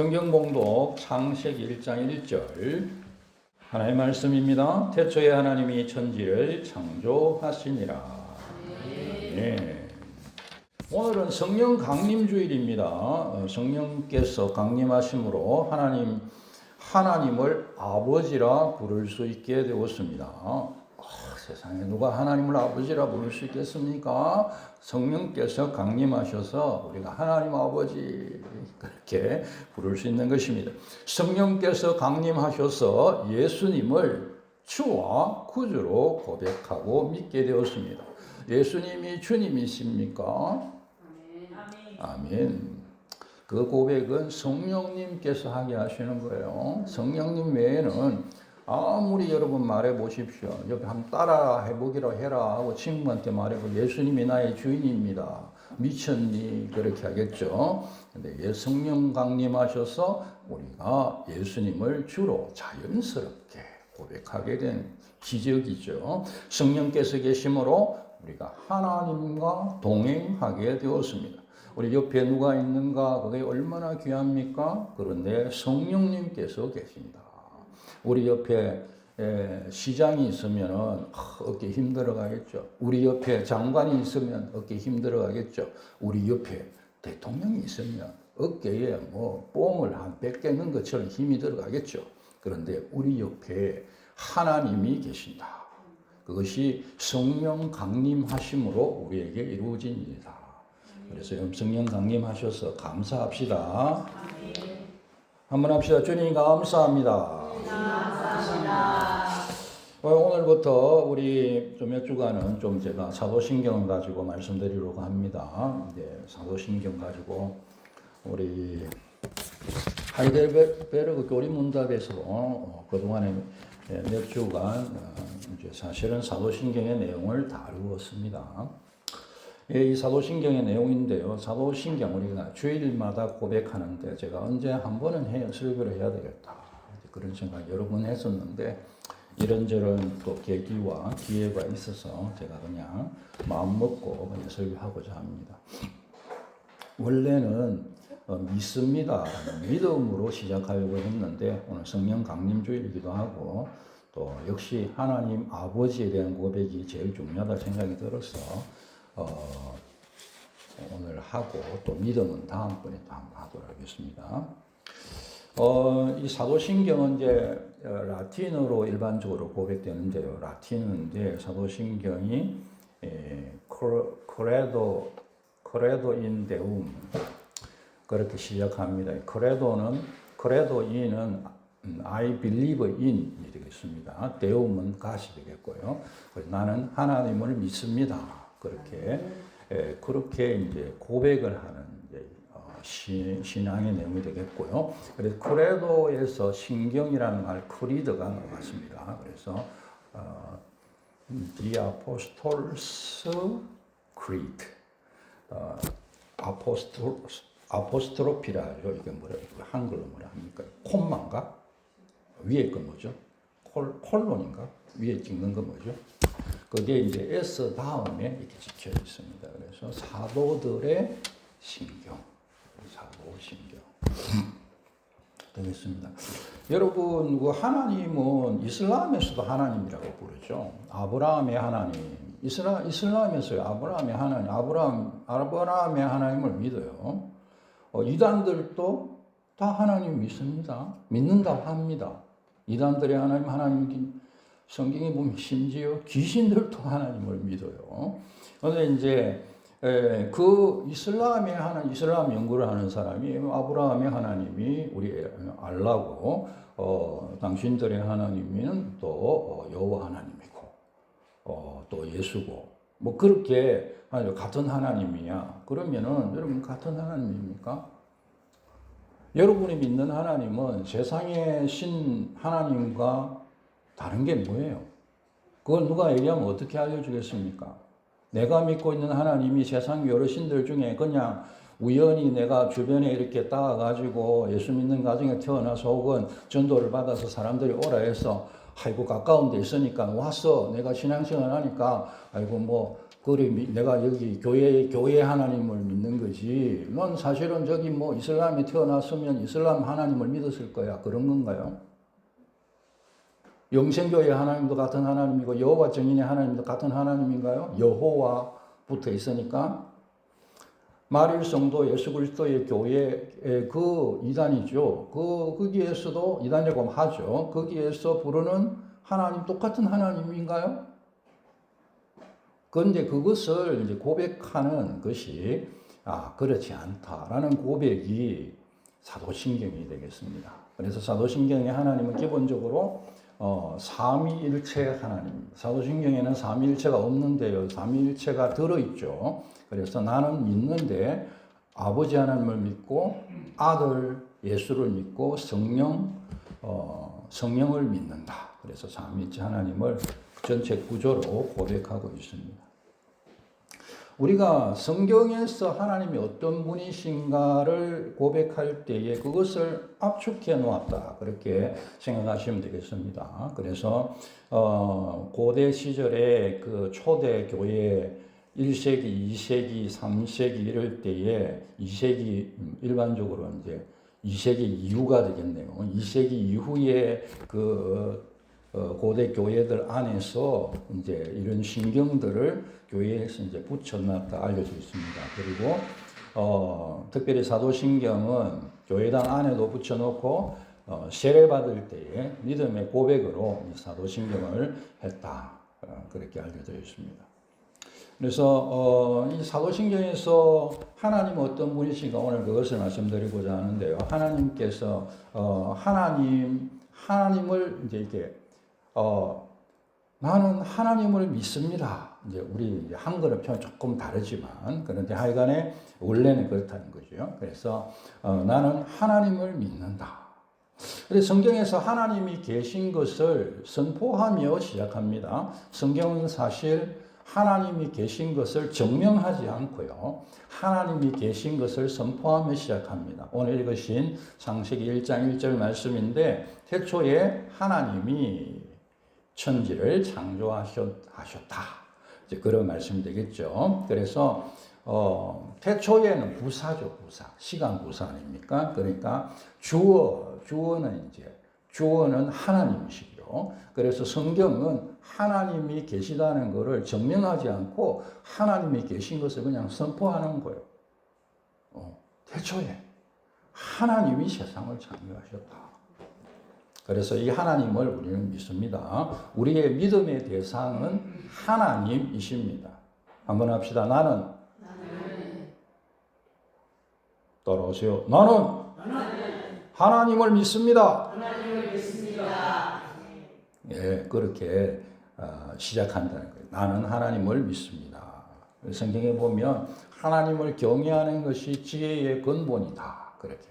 성경 봉독 창세기 1장 1절 하나님의 말씀입니다. 태초에 하나님이 천지를 창조하시니라. 네. 오늘은 성령 강림주일입니다. 성령께서 강림하심으로 하나님을 아버지라 부를 수 있게 되었습니다. 세상에 누가 하나님을 아버지라 부를 수 있겠습니까? 성령께서 강림하셔서 우리가 하나님 아버지 그렇게 부를 수 있는 것입니다. 성령께서 강림하셔서 예수님을 주와 구주로 고백하고 믿게 되었습니다. 예수님이 주님이십니까? 아멘. 그 고백은 성령님께서 하게 하시는 거예요. 성령님 외에는 아무리 여러분 말해 보십시오. 옆에 한번 따라 해보기로 해라 하고 친구한테 말해보 예수님이 나의 주인입니다. 미쳤니? 그렇게 하겠죠. 근데 성령 강림하셔서 우리가 예수님을 주로 자연스럽게 고백하게 된 기적이죠. 성령께서 계심으로 우리가 하나님과 동행하게 되었습니다. 우리 옆에 누가 있는가? 그게 얼마나 귀합니까? 그런데 성령님께서 계신다. 우리 옆에 시장이 있으면 어깨 힘들어 가겠죠. 우리 옆에 장관이 있으면 어깨 힘들어 가겠죠. 우리 옆에 대통령이 있으면 어깨에 뽕을 한 100개 넣은 것처럼 힘이 들어가겠죠. 그런데 우리 옆에 하나님이 계신다. 그것이 성령 강림하심으로 우리에게 이루어진 일이다. 그래서 성령 강림하셔서 감사합시다. 한번 합시다. 주님 감사합니다. 오늘부터 우리 몇 주간은 좀 제가 사도신경을 가지고 말씀드리려고 합니다. 이제 사도신경 가지고 우리 하이델베르그 교리문답에서 그동안에 몇 주간 이제 사실은 사도신경의 내용을 다루었습니다. 이 사도신경의 내용인데요. 사도신경 우리가 주일마다 고백하는데 제가 언제 한 번은 설교를 해야 되겠다. 그런 생각 여러 번 했었는데 이런저런 또 계기와 기회가 있어서 제가 그냥 마음 먹고 그냥 설교하고자 합니다. 원래는 믿습니다. 믿음으로 시작하려고 했는데 오늘 성령 강림주일이기도 하고 또 역시 하나님 아버지에 대한 고백이 제일 중요하다 생각이 들어서 오늘 하고 또 믿음은 다음번에 또 한번 하도록 하겠습니다. 이 사도신경은 이제 라틴어로 일반적으로 고백되는데요. 라틴은 이제 사도신경이 크레도 인 데움 그렇게 시작합니다. 크레도 인은 I believe in이 되겠습니다. 데움은 God이 되겠고요. 그래서 나는 하나님을 믿습니다. 그렇게 이제 고백을 하는 신앙의 내용이 되겠고요. 그래서 크레도에서 신경이라는 말 크리드가 나왔습니다. 그래서 The Apostles' Creed, 아포스트로피라죠. 이게 한글로 뭐라 합니까? 콤마인가? 위에 거 뭐죠? 콜론인가? 위에 찍는 거 뭐죠? 그게 이제 S 다음에 이렇게 찍혀 있습니다. 그래서 사도들의 신경. 사도신경 되겠습니다. 여러분, 그 하나님은 이슬람에서도 하나님이라고 부르죠. 아브라함의 하나님. 이슬람에서요. 아브라함의 하나님. 아브라함의 하나님을 믿어요. 이단들도 다 하나님 믿습니다. 믿는다고 합니다. 이단들의 하나님 성경에 보면 심지어 귀신들도 하나님을 믿어요. 그런데 이제 그 이슬람 연구를 하는 사람이 아브라함의 하나님이 우리 알라고 당신들의 하나님은 또 여호와 하나님이고 또 예수고 뭐 그렇게 같은 하나님이야. 그러면은 여러분 같은 하나님입니까? 여러분이 믿는 하나님은 세상의 신 하나님과 다른 게 뭐예요? 그걸 누가 얘기하면 어떻게 알려주겠습니까? 내가 믿고 있는 하나님이 세상 여러 신들 중에 그냥 우연히 내가 주변에 이렇게 따가지고 예수 믿는 가정에 태어나서 혹은 전도를 받아서 사람들이 오라 해서 아이고 가까운 데 있으니까 와서 내가 신앙생활 하니까 아이고 그래, 내가 여기 교회 하나님을 믿는 거지. 넌 사실은 저기 뭐 이슬람에 태어났으면 이슬람 하나님을 믿었을 거야. 그런 건가요? 영생교회 하나님도 같은 하나님이고 여호와 증인의 하나님도 같은 하나님인가요? 여호와 붙어 있으니까. 마릴 성도 예수 그리스도의 교회 그 이단이죠. 거기에서도 이단이라고 하죠. 거기에서 부르는 하나님 똑같은 하나님인가요? 그런데 그것을 이제 고백하는 것이 그렇지 않다라는 고백이 사도신경이 되겠습니다. 그래서 사도신경의 하나님은 기본적으로 삼위일체 하나님. 사도신경에는 삼위일체가 없는데요. 삼위일체가 들어있죠. 그래서 나는 믿는데 아버지 하나님을 믿고 아들 예수를 믿고 성령을 믿는다. 그래서 삼위일체 하나님을 전체 구조로 고백하고 있습니다. 우리가 성경에서 하나님이 어떤 분이신가를 고백할 때에 그것을 압축해 놓았다. 그렇게 생각하시면 되겠습니다. 그래서 고대 시절에 그 초대 교회 1세기, 2세기, 3세기 이럴 때에 2세기 일반적으로 이제 2세기 이후가 되겠네요. 2세기 이후에 고대 교회들 안에서 이제 이런 신경들을 교회에서 이제 붙여놨다 알려져 있습니다. 그리고 특별히 사도신경은 교회당 안에도 붙여놓고 세례받을 때에 믿음의 고백으로 사도신경을 했다. 그렇게 알려져 있습니다. 그래서 이 사도신경에서 하나님은 어떤 분이신가 오늘 그것을 말씀드리고자 하는데요. 하나님께서 하나님을 이제 이렇게 나는 하나님을 믿습니다. 이제 우리 한글의 표현 조금 다르지만 그런데 하여간에 원래는 그렇다는 거죠. 그래서 나는 하나님을 믿는다. 그래서 성경에서 하나님이 계신 것을 선포하며 시작합니다. 성경은 사실 하나님이 계신 것을 증명하지 않고요. 하나님이 계신 것을 선포하며 시작합니다. 오늘 읽으신 창세기 1장 1절 말씀인데 태초에 하나님이 천지를 창조하셨다. 이제 그런 말씀이 되겠죠. 그래서 태초에는 부사죠, 부사. 시간 부사 아닙니까? 그러니까 주어는 하나님이시죠. 그래서 성경은 하나님이 계시다는 것을 증명하지 않고 하나님이 계신 것을 그냥 선포하는 거예요. 태초에 하나님이 세상을 창조하셨다. 그래서 이 하나님을 우리는 믿습니다. 우리의 믿음의 대상은 하나님이십니다. 한번 합시다. 나는 따라오세요. 나는 하나님을 믿습니다. 예, 그렇게 시작한다는 거예요. 나는 하나님을 믿습니다. 성경에 보면 하나님을 경외하는 것이 지혜의 근본이다. 그렇게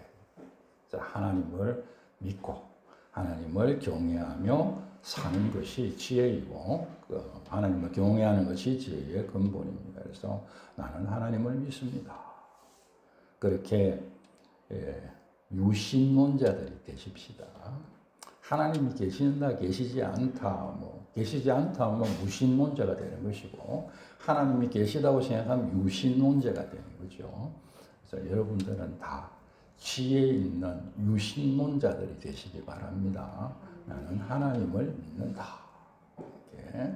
하나님을 믿고 하나님을 경외하며 사는 것이 지혜이고 하나님을 경외하는 것이 지혜의 근본입니다. 그래서 나는 하나님을 믿습니다. 그렇게 유신론자들이 되십시다. 하나님이 계신다, 계시지 않다, 계시지 않다면 무신론자가 되는 것이고 하나님이 계시다고 생각하면 유신론자가 되는 거죠. 그래서 여러분들은 다 지혜 있는 유신론자들이 되시기 바랍니다. 나는 하나님을 믿는다. 이렇게.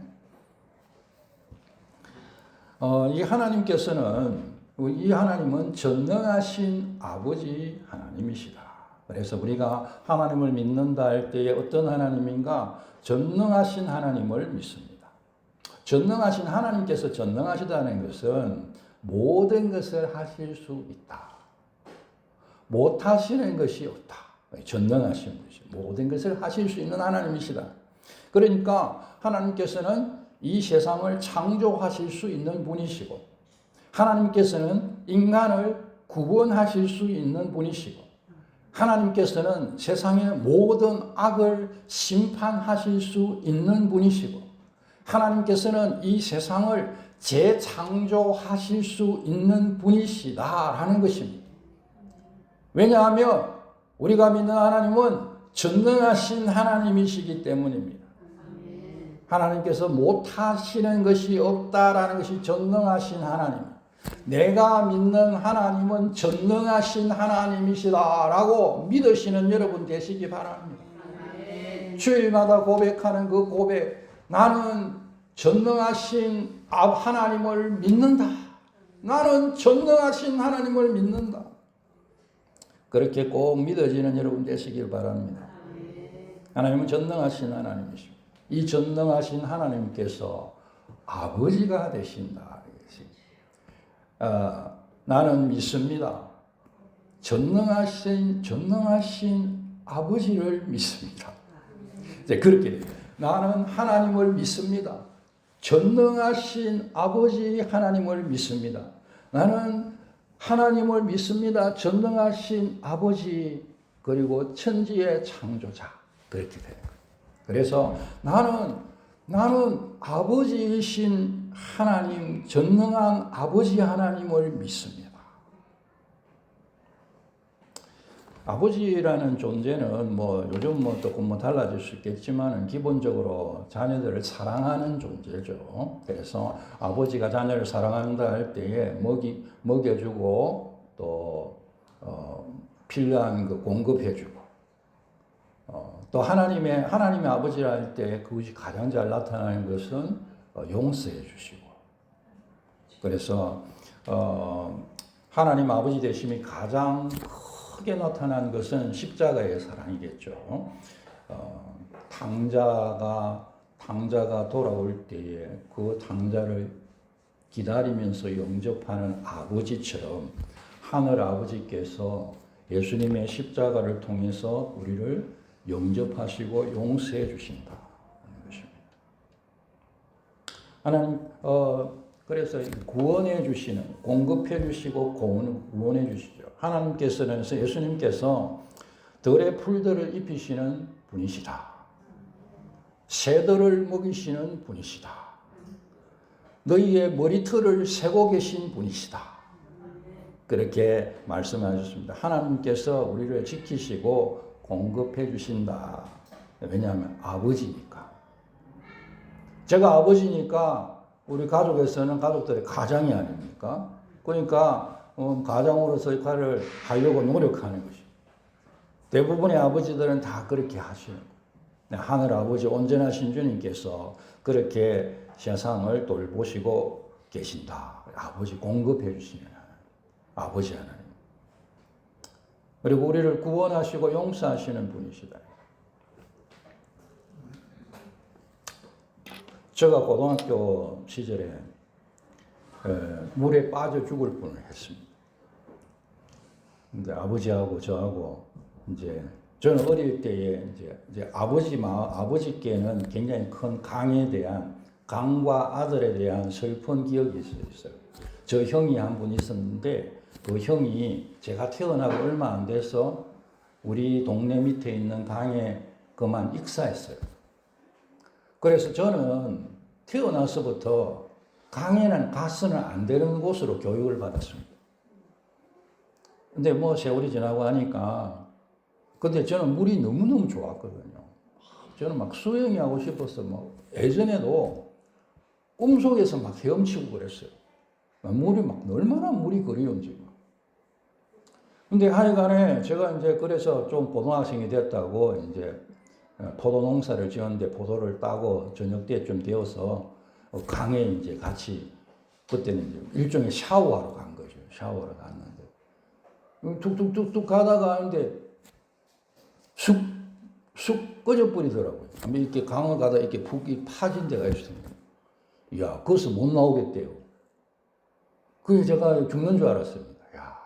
이 하나님은 전능하신 아버지 하나님이시다. 그래서 우리가 하나님을 믿는다 할 때에 어떤 하나님인가? 전능하신 하나님을 믿습니다. 전능하신 하나님께서 전능하시다는 것은 모든 것을 하실 수 있다. 못하시는 것이 없다. 전능하신 것이 모든 것을 하실 수 있는 하나님이시다. 그러니까 하나님께서는 이 세상을 창조하실 수 있는 분이시고 하나님께서는 인간을 구원하실 수 있는 분이시고 하나님께서는 세상의 모든 악을 심판하실 수 있는 분이시고 하나님께서는 이 세상을 재창조하실 수 있는 분이시다라는 것입니다. 왜냐하면 우리가 믿는 하나님은 전능하신 하나님이시기 때문입니다. 하나님께서 못하시는 것이 없다라는 것이 전능하신 하나님. 내가 믿는 하나님은 전능하신 하나님이시다라고 믿으시는 여러분 되시기 바랍니다. 주일마다 고백하는 그 고백, 나는 전능하신 하나님을 믿는다. 나는 전능하신 하나님을 믿는다. 그렇게 꼭 믿어지는 여러분 되시길 바랍니다. 하나님은 전능하신 하나님이십니다. 이 전능하신 하나님께서 아버지가 되신다. 나는 믿습니다. 전능하신 아버지를 믿습니다. 이제 그렇게 나는 하나님을 믿습니다. 전능하신 아버지 하나님을 믿습니다. 나는 하나님을 믿습니다. 전능하신 아버지 그리고 천지의 창조자. 그렇게 돼요. 그래서 나는 아버지이신 하나님, 전능한 아버지 하나님을 믿습니다. 아버지라는 존재는 요즘 조금 달라질 수 있겠지만 기본적으로 자녀들을 사랑하는 존재죠. 그래서 아버지가 자녀를 사랑한다 할 때에 먹여주고 또 필요한 거 공급해주고 또 하나님의 아버지라 할 때 그것이 가장 잘 나타나는 것은 용서해 주시고 그래서 하나님 아버지 되심이 가장 크게 나타난 것은 십자가의 사랑이겠죠. 당자가 돌아올 때에 그 당자를 기다리면서 영접하는 아버지처럼 하늘 아버지께서 예수님의 십자가를 통해서 우리를 영접하시고 용서해 주신다. 하나님, 그래서 구원해 주시는, 공급해 주시고 구원해 주시죠. 하나님께서는, 예수님께서 들의 풀들을 입히시는 분이시다. 새들을 먹이시는 분이시다. 너희의 머리털을 세고 계신 분이시다. 그렇게 말씀하셨습니다. 하나님께서 우리를 지키시고 공급해 주신다. 왜냐하면 아버지니까. 제가 아버지니까 우리 가족에서는 가족들의 가장이 아닙니까? 그러니까 가장으로서 역할을 하려고 노력하는 것이. 대부분의 아버지들은 다 그렇게 하시는 거예요. 하늘 아버지 온전하신 주님께서 그렇게 세상을 돌보시고 계신다. 아버지 공급해 주시는 아버지 하나님. 그리고 우리를 구원하시고 용서하시는 분이시다. 제가 고등학교 시절에 물에 빠져 죽을 뻔을 했습니다. 근데 아버지하고 저하고 이제 저는 어릴 때에 이제 아버지께는 굉장히 큰 강과 아들에 대한 슬픈 기억이 있어요. 저 형이 한 분 있었는데 그 형이 제가 태어나고 얼마 안 돼서 우리 동네 밑에 있는 강에 그만 익사했어요. 그래서 저는 태어나서부터 강에는 가서는 안 되는 곳으로 교육을 받았습니다. 근데 세월이 지나고 하니까 근데 저는 물이 너무너무 좋았거든요. 저는 막 수영이 하고 싶어서 예전에도 꿈속에서 막 헤엄치고 그랬어요. 얼마나 물이 그리운지. 근데 하여간에 제가 이제 그래서 좀 고등학생이 됐다고 이제 포도 농사를 지었는데 포도를 따고 저녁 때쯤 되어서 강에 이제 같이 그때는 이제 일종의 샤워하러 간 거죠. 샤워하러 갔는데 툭툭툭툭 가다가 하는데 쑥 꺼져버리더라고요. 이렇게 강을 가다 이렇게 푹이 파진 데가 있습니다. 야, 거기서 못 나오겠대요. 그래서 제가 죽는 줄 알았습니다. 야,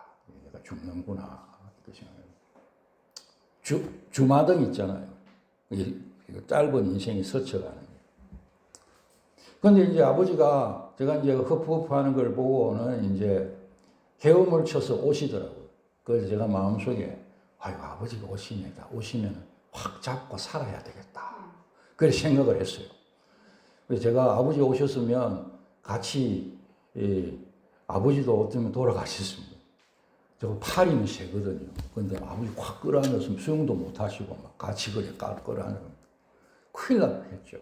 내가 죽는구나. 주마등 있잖아요. 짧은 인생이 스쳐가는 거예요. 근데 이제 아버지가 제가 이제 허프허프 하는 걸 보고는 이제 헤엄을 쳐서 오시더라고요. 그래서 제가 마음속에 아이고, 아버지가 오시면 확 잡고 살아야 되겠다. 그렇게 생각을 했어요. 그래서 제가 아버지 오셨으면 같이 아버지도 어쩌면 돌아가셨습니다. 저 팔이는 세거든요. 근데 아버지 확 끌어안았으면 수영도 못 하시고 막 같이 그래 끌어안으면 큰일 날 뻔했죠.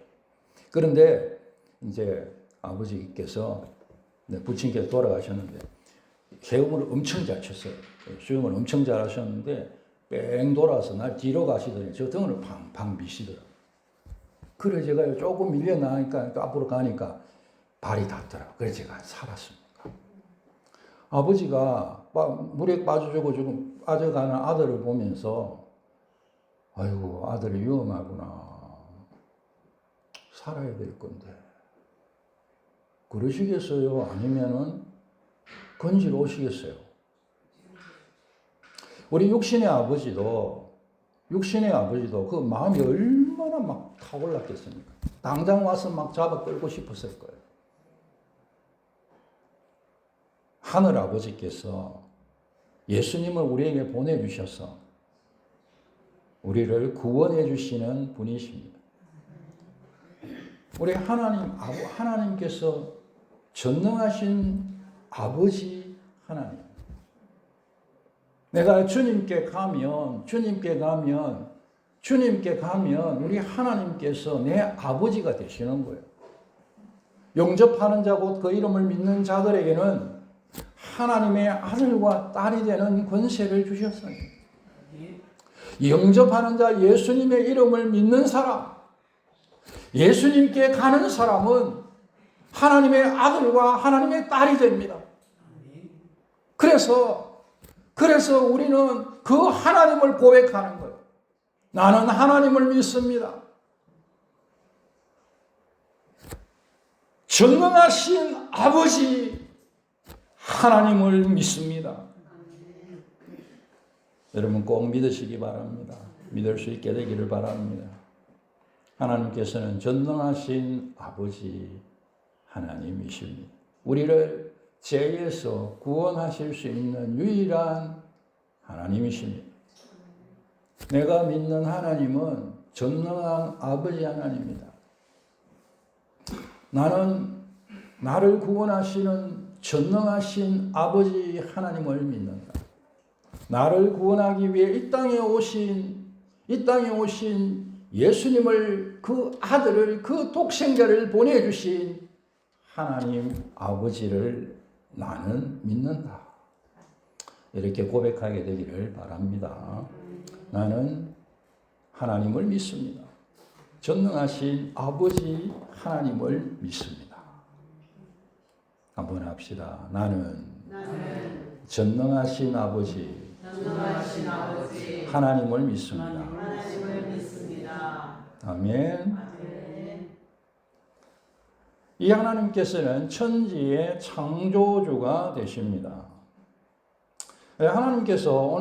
그런데 이제 아버지께서 부친께서 돌아가셨는데 해음을 엄청 잘 쳤어요. 수영을 엄청 잘 하셨는데 뺑 돌아서 날 뒤로 가시더니 저 등을 팡팡 미시더라고요. 그래 제가 조금 밀려나니까 또 앞으로 가니까 발이 닿더라고요. 그래서 제가 살았습니다. 아버지가 물에 빠져주고 지금 빠져가는 아들을 보면서 아이고 아들이 위험하구나. 살아야 될 건데. 그러시겠어요? 아니면은 건지러 오시겠어요? 우리 육신의 아버지도 그 마음이 얼마나 막 타올랐겠습니까? 당장 와서 막 잡아 끌고 싶었을 거예요. 하늘 아버지께서 예수님을 우리에게 보내주셔서 우리를 구원해 주시는 분이십니다. 우리 하나님께서 전능하신 아버지 하나님. 내가 주님께 가면 우리 하나님께서 내 아버지가 되시는 거예요. 영접하는 자 곧 그 이름을 믿는 자들에게는 하나님의 아들과 딸이 되는 권세를 주셨어요. 영접하는 자, 예수님의 이름을 믿는 사람, 예수님께 가는 사람은 하나님의 아들과 하나님의 딸이 됩니다. 그래서 우리는 그 하나님을 고백하는 거예요. 나는 하나님을 믿습니다. 전능하신 아버지 하나님을 믿습니다. 여러분 꼭 믿으시기 바랍니다. 믿을 수 있게 되기를 바랍니다. 하나님께서는 전능하신 아버지 하나님이십니다. 우리를 죄에서 구원하실 수 있는 유일한 하나님이십니다. 내가 믿는 하나님은 전능한 아버지 하나님입니다. 나는 나를 구원하시는 전능하신 아버지 하나님을 믿는다. 나를 구원하기 위해 이 땅에 오신 예수님을 그 아들을 그 독생자를 보내주신 하나님 아버지를 나는 믿는다. 이렇게 고백하게 되기를 바랍니다. 나는 하나님을 믿습니다. 전능하신 아버지 하나님을 믿습니다. 한번 합시다. 나는 전능하신 아버지 하나님을 믿습니다. 아멘. 이 하나님께서는 천지의 창조주가 되십니다. 하나님께서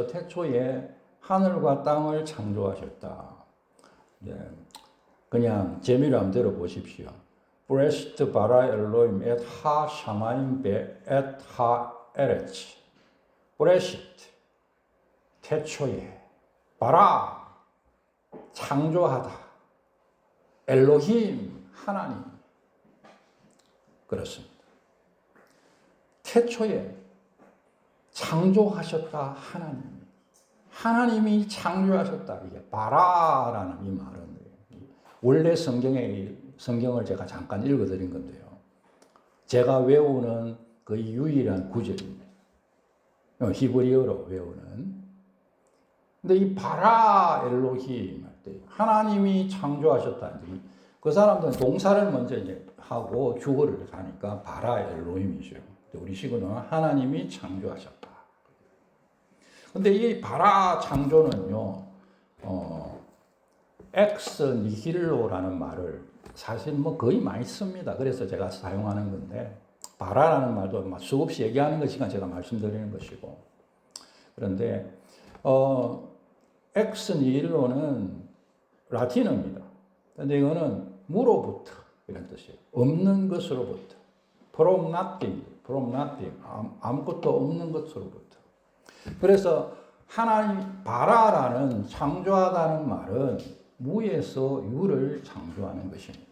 태초에 하늘과 땅을 창조하셨다. 그냥 재미로 한번 들어보십시오. 브레시트 바라 엘로임 엣 하 샤마임 베 엣 하 에레츠. 브레시트 태초에 바라 창조하다. 엘로힘 하나님. 그렇습니다. 태초에 창조하셨다 하나님. 하나님이 창조하셨다. 이게 바라라는 이 말은 원래 성경을 제가 잠깐 읽어드린 건데요. 제가 외우는 그 유일한 구절입니다. 히브리어로 외우는. 근데 이 바라 엘로힘 할 때 하나님이 창조하셨다. 그 사람들은 동사를 먼저 이제 하고 주어를 가니까 바라 엘로힘이죠. 우리 식으로는 하나님이 창조하셨다. 근데 이 바라 창조는요, 엑스 니힐로라는 말을 사실 뭐 거의 많이 씁니다. 그래서 제가 사용하는 건데, 바라라는 말도 수없이 얘기하는 것이니까 제가 말씀드리는 것이고. 그런데, 엑스 니힐로는 라틴어입니다. 근데 이거는 무로부터 이런 뜻이에요. 없는 것으로부터. from nothing. 아무것도 없는 것으로부터. 그래서 하나님 바라라는 창조하다는 말은 무에서 유를 창조하는 것입니다.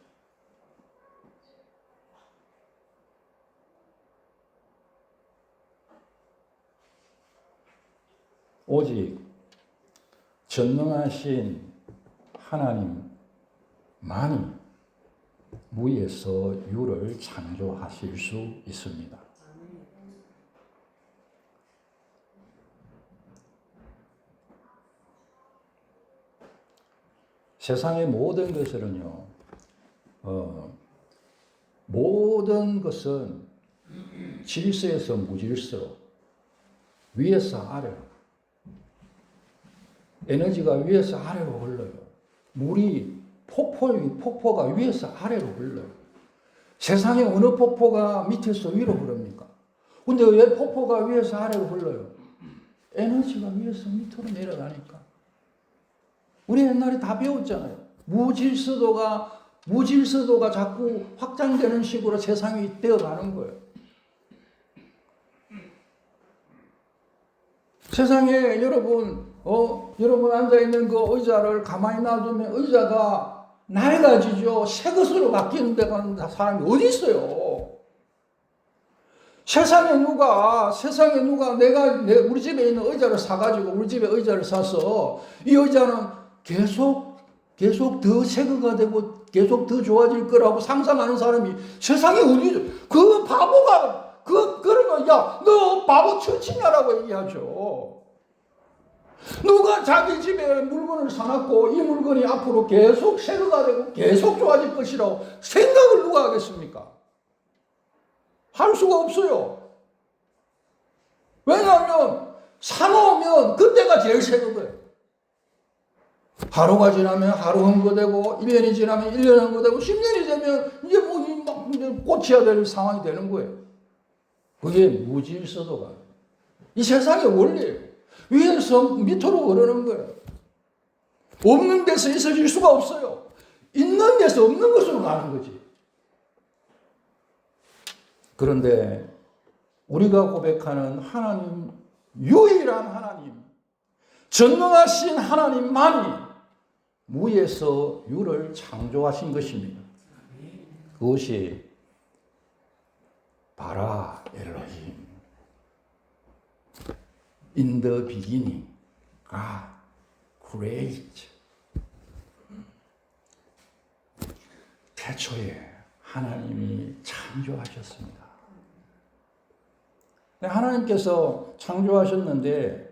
오직 전능하신 하나님만이 무에서 유를 창조하실 수 있습니다. 세상의 모든 것을은요, 모든 것은 질서에서 무질서로, 위에서 아래로, 에너지가 위에서 아래로 흘러요. 물이 폭포가 위에서 아래로 흘러요. 세상에 어느 폭포가 밑에서 위로 흐릅니까? 근데 왜 폭포가 위에서 아래로 흘러요? 에너지가 위에서 밑으로 내려가니까. 우리 옛날에 다 배웠잖아요. 무질서도가 자꾸 확장되는 식으로 세상이 되어가는 거예요. 세상에 여러분 앉아있는 그 의자를 가만히 놔두면 의자가 낡아지죠. 새 것으로 바뀌는 데가 사람이 어디 있어요? 세상에 누가 우리 집에 있는 의자를 사가지고 우리 집에 의자를 사서 이 의자는 계속 더 새거가 되고 계속 더 좋아질 거라고 상상하는 사람이 세상에 어디 있어? 그 바보가 그러면 야, 너 바보 천치냐라고 얘기하죠. 누가 자기 집에 물건을 사놨고 이 물건이 앞으로 계속 새거가 되고 계속 좋아질 것이라고 생각을 누가 하겠습니까? 할 수가 없어요. 왜냐하면 사놓으면 그때가 제일 새거 거예요. 하루가 지나면 하루 헝거되고 1년이 지나면 1년 헝거되고 10년이 되면 이제 꽂혀야 될 상황이 되는 거예요. 그게 무질서도가 이 세상의 원리예요. 위에서 밑으로 흐르는 거예요. 없는 데서 있어질 수가 없어요. 있는 데서 없는 것으로 가는 거지. 그런데 우리가 고백하는 하나님, 유일한 하나님, 전능하신 하나님만이 무에서 유를 창조하신 것입니다. 그것이 바라 엘로힘. In the beginning, God created. 태초에 하나님이 창조하셨습니다. 하나님께서 창조하셨는데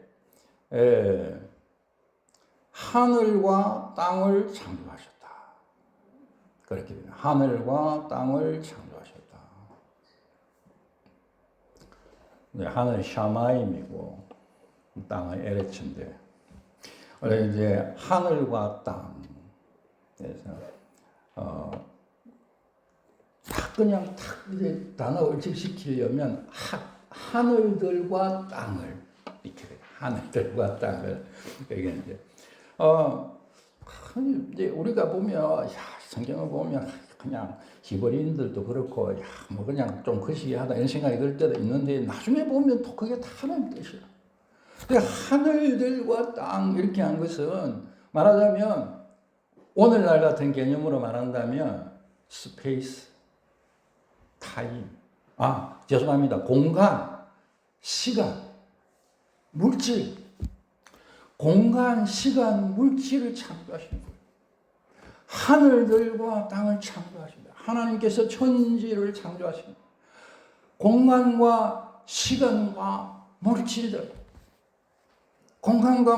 하늘과 땅을 창조하셨다. 그렇게 됩니다. 하늘과 땅을 창조하셨다. 하늘은 샤마임이고 땅은 에레츠인데 원래 이제 하늘과 땅 그래서 이제 단어 의식시키려면 하늘들과 땅을 이렇게 하늘들과 땅을 이게 이제 우리가 보면 성경을 보면 그냥 히브리인들도 그렇고 뭐 그냥 좀 거시기하다 이런 생각이 들 때도 있는데 나중에 보면 또 그게 다 하나님 뜻이야. 하늘들과 땅 이렇게 한 것은 말하자면 오늘날 같은 개념으로 말한다면 스페이스, 타임, 죄송합니다. 공간, 시간, 물질, 공간, 시간, 물질을 창조하신 거예요. 하늘들과 땅을 창조하십니다. 하나님께서 천지를 창조하십니다. 공간과 시간과 물질들, 공간과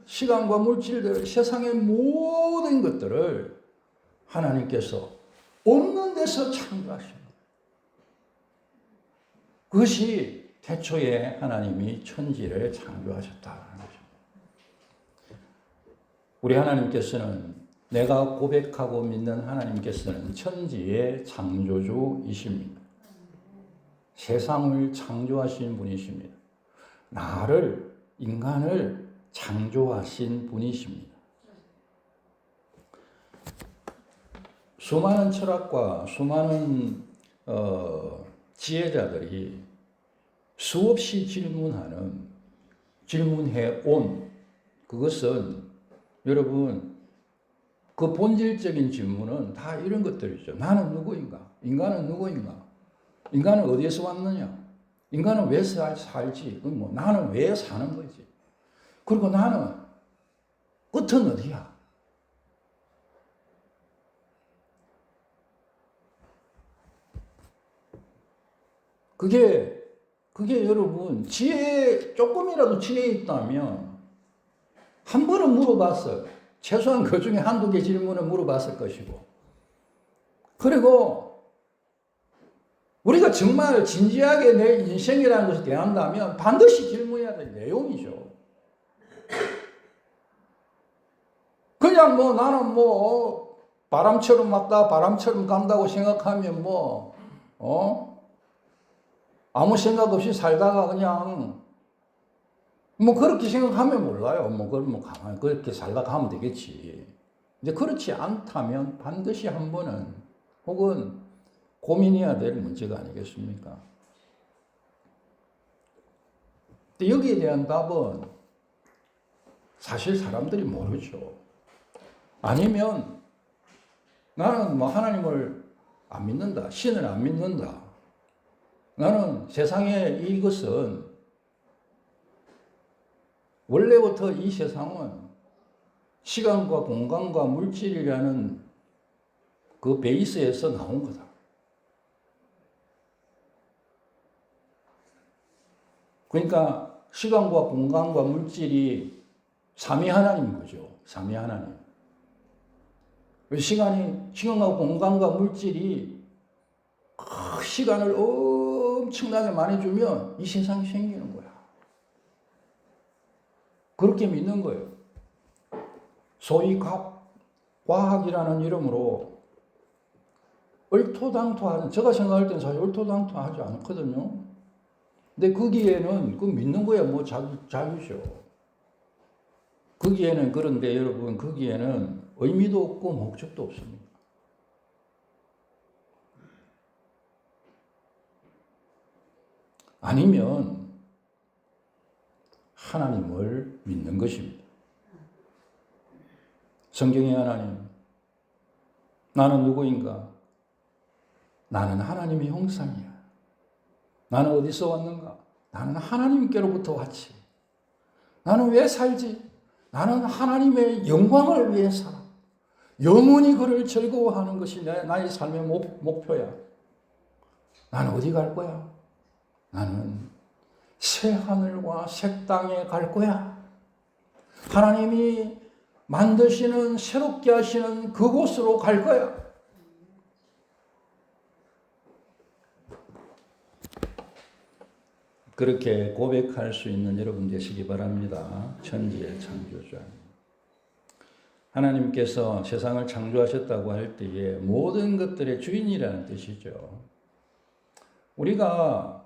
시간과 물질들, 세상의 모든 것들을 하나님께서 없는 데서 창조하십니다. 그것이 태초에 하나님이 천지를 창조하셨다는 것입니다. 우리 하나님께서는 내가 고백하고 믿는 하나님께서는 천지의 창조주이십니다. 세상을 창조하신 분이십니다. 인간을 창조하신 분이십니다. 수많은 철학과 수많은 지혜자들이 수없이 질문해 온 그것은 여러분 그 본질적인 질문은 다 이런 것들이죠. 나는 누구인가? 인간은 누구인가? 인간은 어디에서 왔느냐? 인간은 왜 살지? 나는 왜 사는 거지? 그리고 나는 끝은 어디야? 그게 여러분, 조금이라도 지혜 있다면, 한 번은 물어봤어요. 최소한 그 중에 한두 개 질문을 물어봤을 것이고. 그리고, 우리가 정말 진지하게 내 인생이라는 것을 대한다면, 반드시 질문해야 될 내용이죠. 그냥 나는 바람처럼 왔다, 바람처럼 간다고 생각하면 아무 생각 없이 살다가 그냥 그렇게 생각하면 몰라요. 그럼 가만히 그렇게 살다가 하면 되겠지. 이제 그렇지 않다면 반드시 한 번은 혹은 고민해야 될 문제가 아니겠습니까? 근데 여기에 대한 답은 사실 사람들이 모르죠. 아니면 나는 하나님을 안 믿는다. 신을 안 믿는다. 나는 세상에 이것은 원래부터 이 세상은 시간과 공간과 물질이라는 그 베이스에서 나온 거다. 그러니까 시간과 공간과 물질이 삼위 하나님인 거죠. 삼위 하나님. 시간과 공간과 물질이 시간을 엄청나게 많이 주면 이 세상이 생기는 거야. 그렇게 믿는 거예요. 소위 과학이라는 이름으로 얼토당토하는, 제가 생각할 때는 사실 얼토당토하지 않거든요. 근데 거기에는 믿는 거야 자유죠. 거기에는, 그런데 여러분, 거기에는 의미도 없고 목적도 없습니다. 아니면 하나님을 믿는 것입니다. 성경의 하나님, 나는 누구인가? 나는 하나님의 형상이야. 나는 어디서 왔는가? 나는 하나님께로부터 왔지. 나는 왜 살지? 나는 하나님의 영광을 위해 살아. 영원히 그를 즐거워하는 것이 나의 삶의 목표야. 나는 어디 갈 거야? 나는 새 하늘과 새 땅에 갈 거야. 하나님이 만드시는, 새롭게 하시는 그곳으로 갈 거야. 그렇게 고백할 수 있는 여러분 되시기 바랍니다. 천지의 창조주. 하나님께서 세상을 창조하셨다고 할 때에 모든 것들의 주인이라는 뜻이죠. 우리가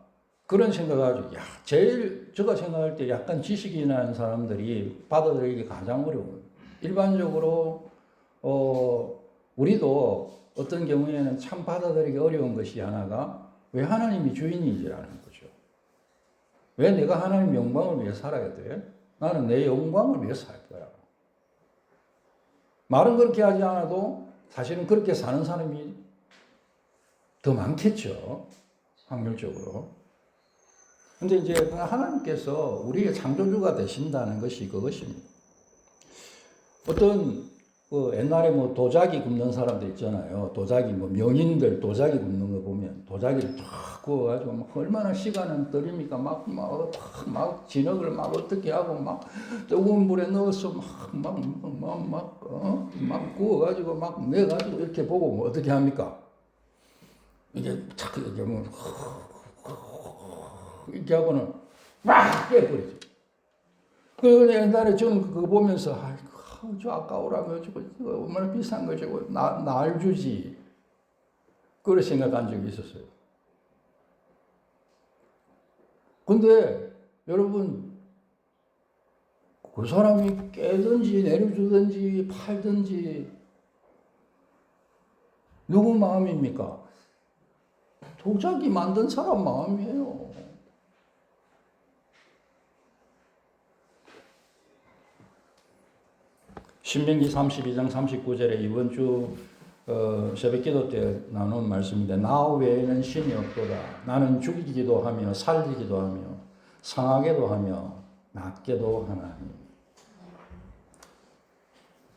그런 생각을 하죠. 제가 생각할 때 약간 지식이 나는 사람들이 받아들이기 가장 어려워요. 일반적으로 우리도 어떤 경우에는 참 받아들이기 어려운 것이 하나가 왜 하나님이 주인인지라는 거죠. 왜 내가 하나님 영광을 위해 살아야 돼? 나는 내 영광을 위해 살 거야. 말은 그렇게 하지 않아도 사실은 그렇게 사는 사람이 더 많겠죠. 확률적으로. 근데 이제 하나님께서 우리의 창조주가 되신다는 것이 그것입니다. 어떤 옛날에 도자기 굽는 사람들 있잖아요. 도자기 명인들 도자기 굽는 거 보면 도자기를 쫙 구워가지고 얼마나 시간은 들입니까? 막 진흙을 어떻게 하고 뜨거운 물에 넣어서 막 구워가지고 내가지고 이렇게 보고 어떻게 합니까? 이게 착 이렇게 하고는 막 깨버리죠. 그 옛날에 저는 그거 보면서 저 아까우라며 저거 얼마나 비싼 거 저거 날 주지. 그런 생각한 적이 있었어요. 근데 여러분 그 사람이 깨든지 내려주든지 팔든지 누구 마음입니까? 도자기 만든 사람 마음이에요. 신명기 32장 39절에 이번 주 새벽기도 때 나눈 말씀인데 나 외에는 신이 없도다. 나는 죽이기도 하며 살리기도 하며 상하게도 하며 낫게도 하나니.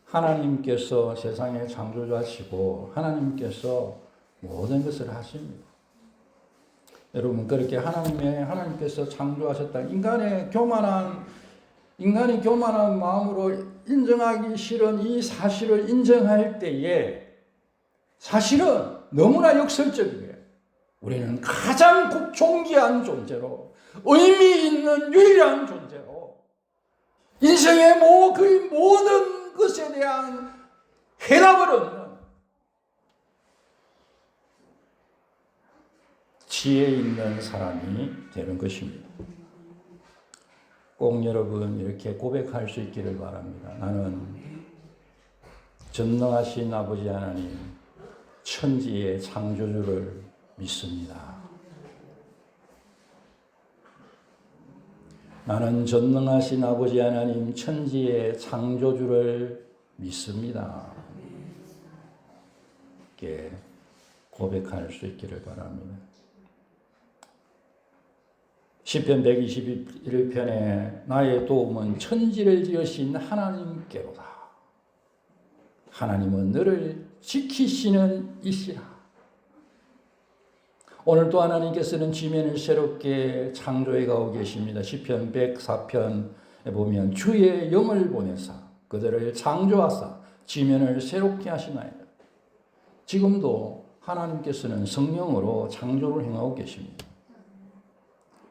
하나님께서 세상의 창조주시고 하나님께서 모든 것을 하십니다. 여러분 그렇게 하나님께서 창조하셨다. 인간이 교만한 마음으로 인정하기 싫은 이 사실을 인정할 때에 사실은 너무나 역설적이에요. 우리는 가장 존귀한 존재로 의미 있는 유일한 존재로 인생의 거의 모든 것에 대한 해답을 얻는 지혜 있는 사람이 되는 것입니다. 꼭 여러분 이렇게 고백할 수 있기를 바랍니다. 나는 전능하신 아버지 하나님, 천지의 창조주를 믿습니다. 나는 전능하신 아버지 하나님, 천지의 창조주를 믿습니다. 이렇게 고백할 수 있기를 바랍니다. 시편 121편에 나의 도움은 천지를 지으신 하나님께로다. 하나님은 너를 지키시는 이시라. 오늘도 하나님께서는 지면을 새롭게 창조해 가고 계십니다. 시편 104편에 보면 주의 영을 보내사 그들을 창조하사 지면을 새롭게 하시나이다. 지금도 하나님께서는 성령으로 창조를 행하고 계십니다.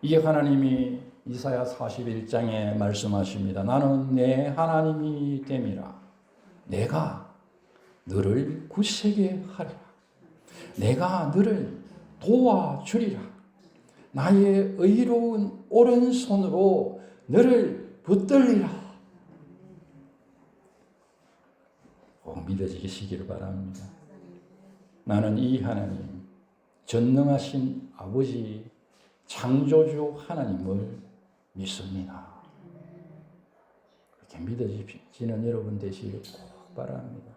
이에 하나님이 이사야 41장에 말씀하십니다. 나는 내 하나님이 됨이라. 내가 너를 굳세게 하리라. 내가 너를 도와주리라. 나의 의로운 오른손으로 너를 붙들리라. 꼭 믿어지시기를 바랍니다. 나는 이 하나님, 전능하신 아버지, 창조주 하나님을 믿습니다. 그렇게 믿어지는 여러분 되시길 꼭 바랍니다.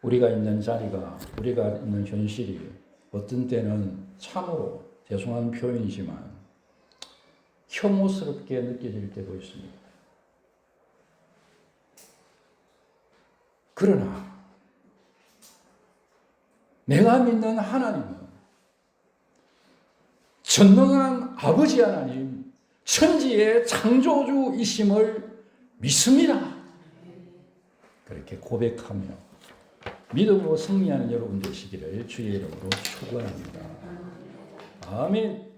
우리가 있는 자리가, 우리가 있는 현실이 어떤 때는 참으로 죄송한 표현이지만 혐오스럽게 느껴질 때도 있습니다. 그러나 내가 믿는 하나님은 전능한 아버지 하나님, 천지의 창조주이심을 믿습니다. 그렇게 고백하며 믿음으로 승리하는 여러분 되시기를 주의 이름으로 축원합니다. 아멘.